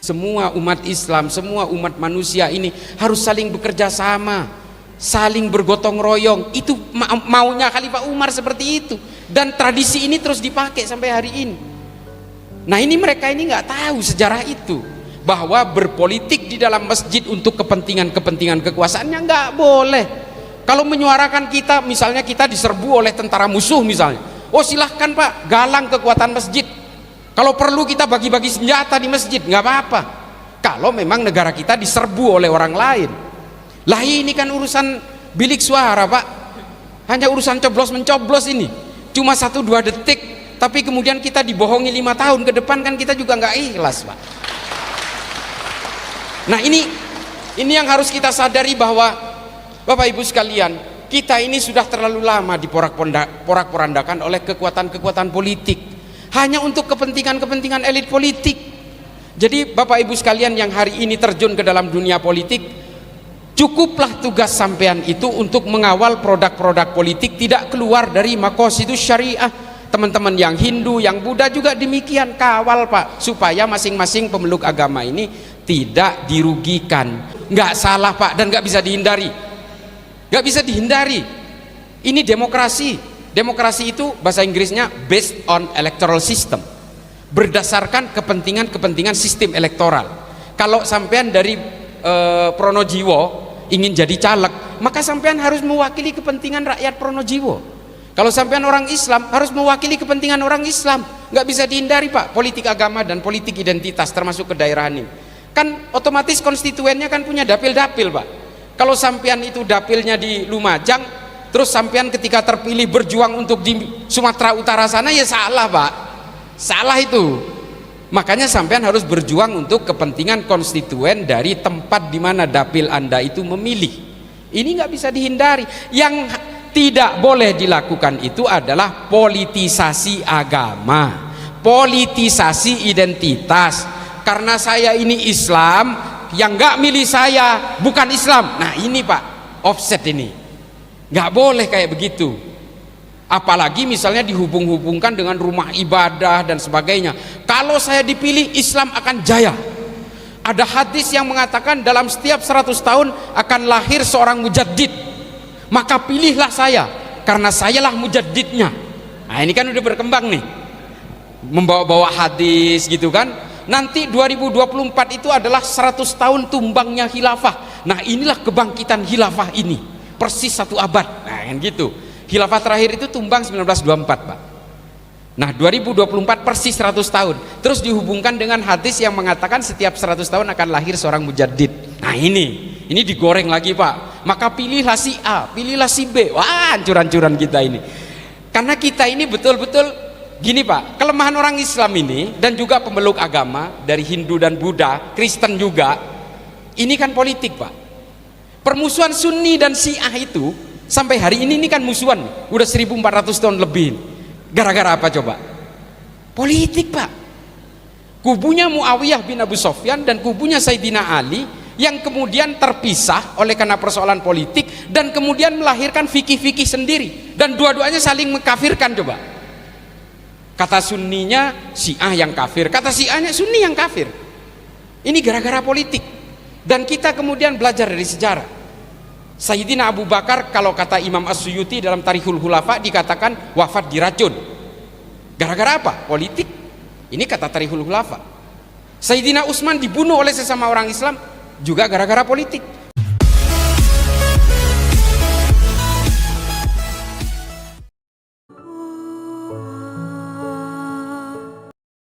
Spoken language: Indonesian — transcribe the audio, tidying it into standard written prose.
Semua umat Islam, semua umat manusia ini harus saling bekerja sama, saling bergotong royong. Itu maunya Khalifah Umar seperti itu, dan tradisi ini terus dipakai sampai hari ini. Nah, ini mereka ini nggak tahu sejarah itu, bahwa berpolitik di dalam masjid untuk kepentingan kekuasaannya nggak boleh. Kalau menyuarakan kita, misalnya kita diserbu oleh tentara musuh misalnya, oh silahkan Pak, galang kekuatan masjid. Kalau perlu kita bagi-bagi senjata di masjid, nggak apa-apa. Kalau memang negara kita diserbu oleh orang lain. Lah ini kan urusan bilik suara Pak, hanya urusan coblos mencoblos ini, cuma 1-2 detik, tapi kemudian kita dibohongi 5 tahun ke depan, kan kita juga nggak ikhlas Pak. Nah ini yang harus kita sadari, bahwa Bapak Ibu sekalian, kita ini sudah terlalu lama diporak-porandakan oleh kekuatan-kekuatan politik, hanya untuk kepentingan elit politik. Jadi Bapak Ibu sekalian yang hari ini terjun ke dalam dunia politik, cukuplah tugas sampean itu untuk mengawal produk-produk politik tidak keluar dari maqasidus syariah. Teman-teman yang Hindu, yang Buddha juga demikian, kawal Pak, supaya masing-masing pemeluk agama ini tidak dirugikan. Nggak salah Pak, dan nggak bisa dihindari, nggak bisa dihindari. Ini demokrasi. Demokrasi itu bahasa Inggrisnya based on electoral system, berdasarkan kepentingan sistem elektoral. Kalau sampean dari Pronojiwo ingin jadi caleg, maka sampean harus mewakili kepentingan rakyat Pronojiwo. Kalau sampean orang Islam, harus mewakili kepentingan orang Islam. Nggak bisa dihindari Pak, politik agama dan politik identitas termasuk kedaerahan ini. Kan otomatis konstituennya kan punya dapil-dapil Pak. Kalau sampean itu dapilnya di Lumajang, terus sampean ketika terpilih berjuang untuk di Sumatera Utara sana, ya salah Pak, salah itu. Makanya sampean harus berjuang untuk kepentingan konstituen dari tempat di mana dapil Anda itu memilih. Ini nggak bisa dihindari. Yang tidak boleh dilakukan itu adalah politisasi agama, politisasi identitas. Karena saya ini Islam, yang nggak milih saya bukan Islam. Nah ini Pak, offset ini. Nggak boleh kayak begitu. Apalagi misalnya dihubung-hubungkan dengan rumah ibadah dan sebagainya. Kalau saya dipilih, Islam akan jaya. Ada hadis yang mengatakan dalam setiap 100 tahun akan lahir seorang mujaddid, maka pilihlah saya, karena sayalah mujaddidnya. Nah ini kan udah berkembang nih, membawa-bawa hadis gitu kan. Nanti 2024 itu adalah 100 tahun tumbangnya khilafah. Nah inilah kebangkitan khilafah ini, persis 1 abad. Nah kan gitu. Khilafah terakhir itu tumbang 1924 Pak. Nah 2024 persis 100 tahun. Terus dihubungkan dengan hadis yang mengatakan setiap 100 tahun akan lahir seorang mujaddid. Nah ini digoreng lagi Pak. Maka pilihlah si A, pilihlah si B. Wah hancur-hancuran kita ini. Karena kita ini betul-betul gini Pak, kelemahan orang Islam ini dan juga pemeluk agama dari Hindu dan Buddha, Kristen juga, ini kan politik Pak. Permusuhan Sunni dan Syiah itu sampai hari ini kan musuhan, udah 1400 tahun lebih. Gara-gara apa coba? Politik Pak. Kubunya Muawiyah bin Abu Sufyan dan kubunya Sayyidina Ali yang kemudian terpisah oleh karena persoalan politik, dan kemudian melahirkan fikih-fikih sendiri, dan dua-duanya saling mengkafirkan coba. Kata Sunninya Syiah yang kafir, kata Syiahnya Sunni yang kafir. Ini gara-gara politik. Dan kita kemudian belajar dari sejarah. Sayyidina Abu Bakar, kalau kata Imam As-Suyuti dalam Tarikhul Khulafa, dikatakan wafat diracun. Gara-gara apa? Politik. Ini kata Tarikhul Khulafa. Sayyidina Utsman dibunuh oleh sesama orang Islam juga gara-gara politik.